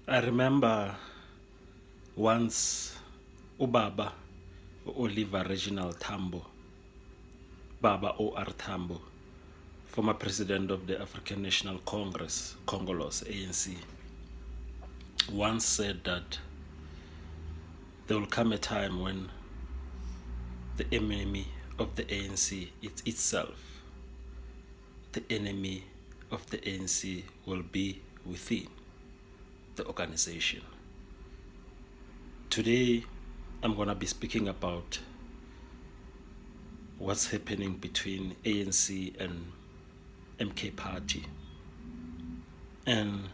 I remember once Ubaba Oliver Reginald Tambo, Baba O.R. Tambo, former president of the African National Congress, Congolese ANC, once said that there will come a time when the enemy of the ANC is itself. The enemy of the ANC will be within the organization. Today, I'm going to be speaking about what's happening between ANC and MK Party. And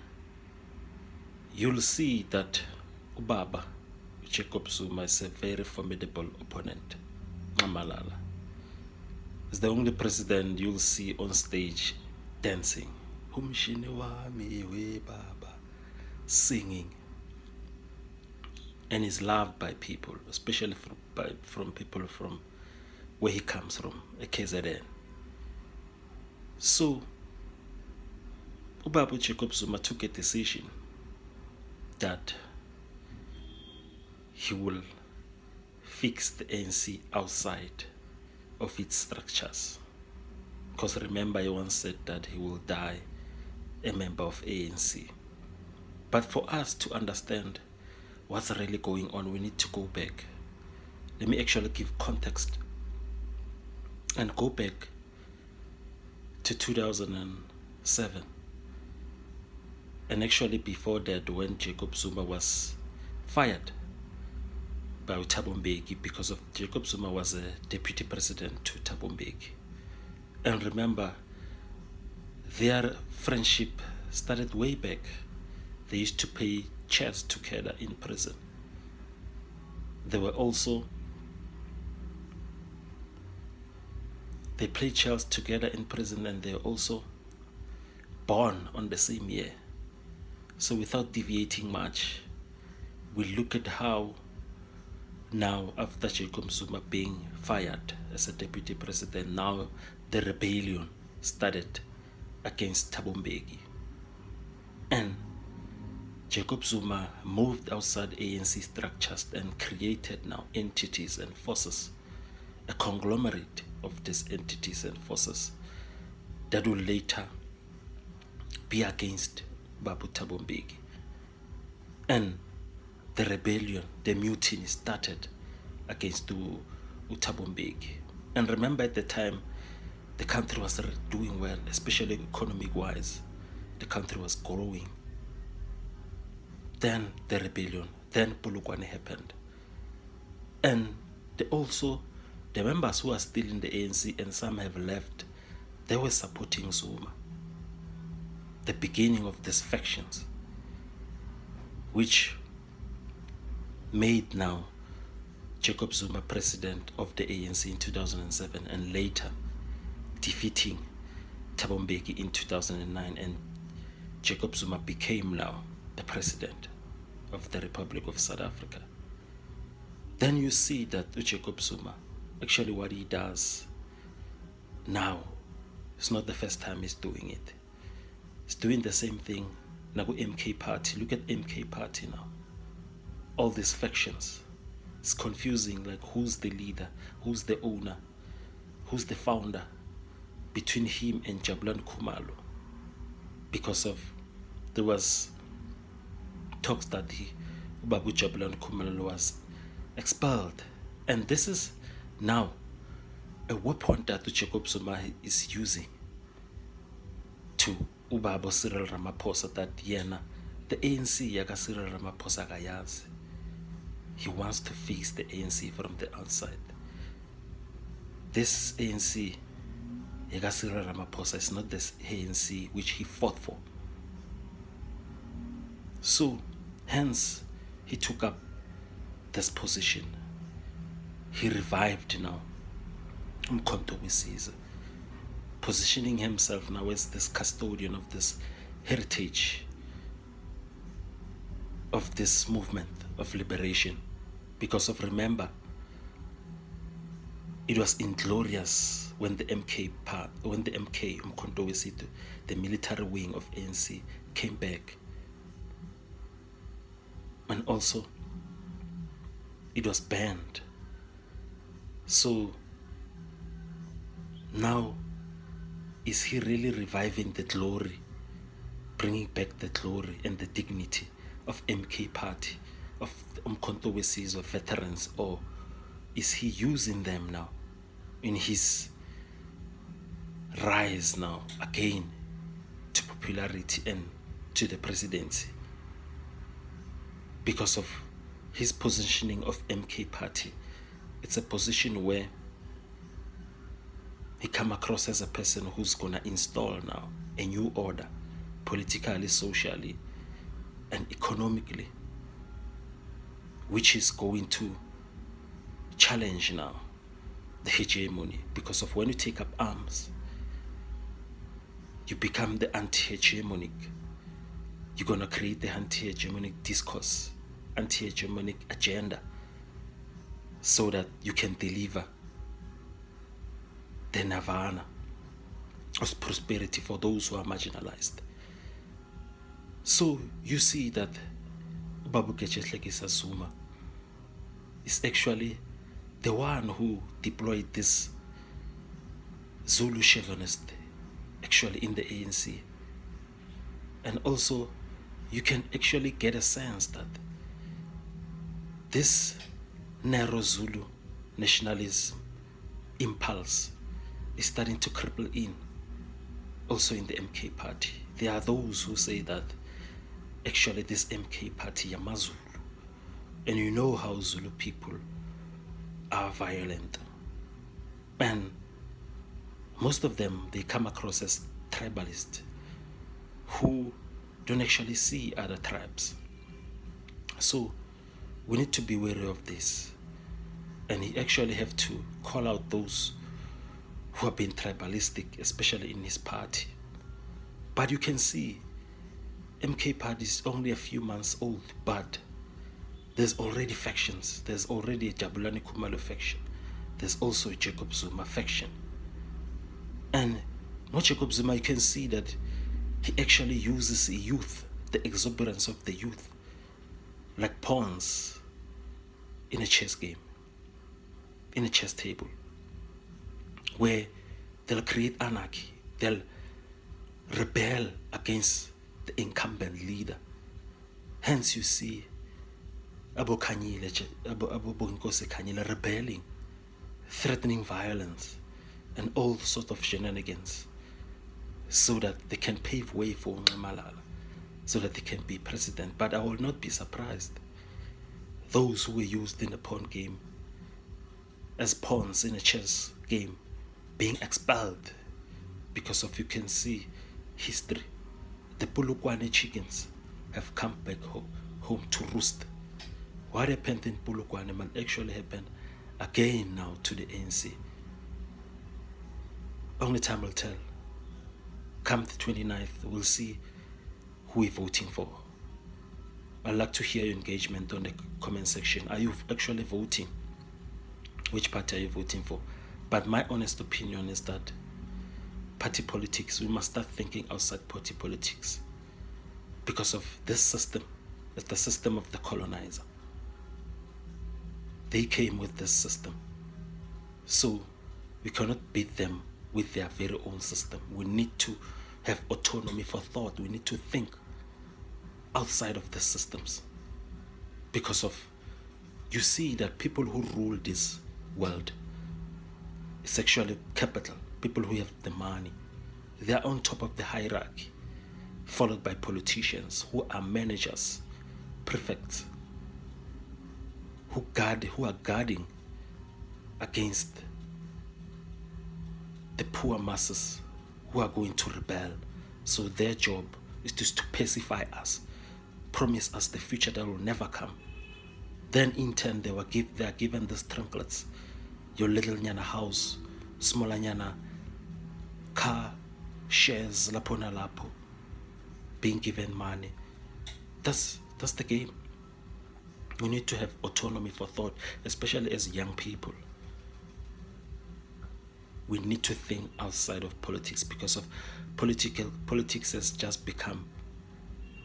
you'll see that Ubaba, Jacob Zuma, is a very formidable opponent. Malala is the only president you'll see on stage dancing. Singing. And is loved by people, especially from people from where he comes from, a KZN. So, Ubaba Jacob Zuma took a decision that he will fix the ANC outside of its structures. Because remember, he once said that he will die a member of ANC. But for us to understand what's really going on, we need to go back. Let me actually give context and go back to 2007. And actually before that, when Jacob Zuma was fired by Thabo Mbeki, because of Jacob Zuma was a deputy president to Thabo Mbeki. And remember, their friendship started way back. They used to play chess together in prison. They played chess together in prison, and they were also born on the same year. So without deviating much, we look at how now, after Jacob Zuma being fired as a deputy president, now the rebellion started against Thabo Mbeki. And Jacob Zuma moved outside ANC structures and created now entities and forces, a conglomerate of these entities and forces that will later be against Babu Thabo Mbeki. And the rebellion, the mutiny started against Thabo Mbeki. And remember, at the time, the country was doing well, especially economic-wise. The country was growing. Then the rebellion, then Polokwane happened. And the members who are still in the ANC, and some have left, they were supporting Zuma. The beginning of these factions, which made now Jacob Zuma president of the ANC in 2007, and later defeating Thabo Mbeki in 2009, and Jacob Zuma became now the president of the Republic of South Africa. Then you see that Jacob Zuma, actually what he does now, it's not the first time he's doing it. He's doing the same thing now with MK Party. Look at MK Party now. All these factions. It's confusing, like who's the leader, who's the owner, who's the founder between him and Jabulani Khumalo. Because there was talks that Babu Jabulani Khumalo was expelled. And this is now a weapon that Jacob Zuma is using to Ubaba Cyril Ramaphosa, that yena, the ANC yaka Cyril Ramaphosa kayazi. He wants to fix the ANC from the outside. This ANC yaka Cyril Ramaphosa is not this ANC which he fought for. So, hence, he took up this position. He revived now Umkhonto weSizwe, positioning himself now as this custodian of this heritage, of this movement of liberation. Because remember, it was inglorious when the MK Umkhonto weSizwe, the military wing of ANC, came back and also it was banned. So now, is he really reviving the glory, bringing back the glory and the dignity of MK Party, of Umkhonto weSizwe, of veterans, or is he using them now in his rise now again to popularity and to the presidency? Because of his positioning of MK Party, it's a position where he come across as a person who's gonna install now a new order, politically, socially, and economically, which is going to challenge now the hegemony. Because of when you take up arms, you become the anti-hegemonic. You're gonna create the anti-hegemonic discourse, anti-hegemonic agenda, so that you can deliver the nirvana of prosperity for those who are marginalized. So you see that Babu Kechetlekisa Zuma is actually the one who deployed this Zulu chauvinist actually in the ANC. And also you can actually get a sense that this narrow Zulu nationalism impulse is starting to cripple in also in the MK Party. There are those who say that actually this MK Party Yamazulu, and you know how Zulu people are violent, and most of them, they come across as tribalists who don't actually see other tribes. So we need to be wary of this, and he actually have to call out those who have been tribalistic, especially in his party. But you can see MK Party is only a few months old, but there's already factions. There's already a Jabulani Khumalo faction. There's also a Jacob Zuma faction. And with Jacob Zuma, you can see that he actually uses youth, the exuberance of the youth, like pawns in a chess game, in a chess table, where they'll create anarchy, they'll rebel against the incumbent leader. Hence you see Abo Bonkosi Kanyile rebelling, threatening violence and all sorts of shenanigans, so that they can pave way for Malala, so that they can be president. But I will not be surprised those who were used in the pawn game as pawns in a chess game being expelled, because of, you can see history. The Polokwane chickens have come back home to roost. What happened in Polokwane might actually happen again now to the ANC. Only time will tell. Come the 29th, we'll see who we're voting for. I'd like to hear your engagement on the comment section. Are you actually voting? Which party are you voting for? But my honest opinion is that party politics, we must start thinking outside party politics, because of this system. It's the system of the colonizer. They came with this system. So we cannot beat them with their very own system. We need to have autonomy for thought. We need to think outside of the systems, because of, you see that people who rule this world, it's actually capital, people who have the money. They are on top of the hierarchy, followed by politicians who are managers, prefects, who are guarding against the poor masses who are going to rebel. So their job is just to pacify us, promise us the future that will never come. Then in turn they are given these trinkets, your little nyana house, smaller nyana car, shares, lapona lapo, being given money. That's the game. We need to have autonomy for thought, especially as young people. We need to think outside of politics, because of politics has just become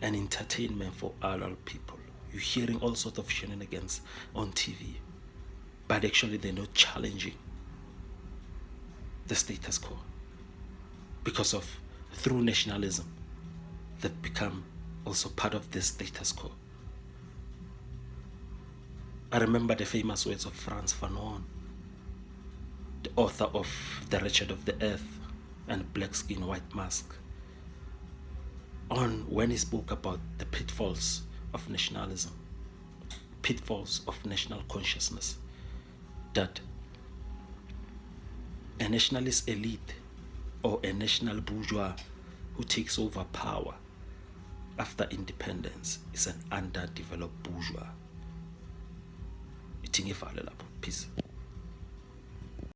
an entertainment for adult people. You're hearing all sorts of shenanigans on TV, but actually they're not challenging the status quo, because of through nationalism they've become also part of the status quo. I remember the famous words of Frantz Fanon, the author of The Wretched of the Earth and Black Skin, White Mask, on when he spoke about the pitfalls of nationalism, pitfalls of national consciousness, that a nationalist elite or a national bourgeois who takes over power after independence is an underdeveloped bourgeois. Peace.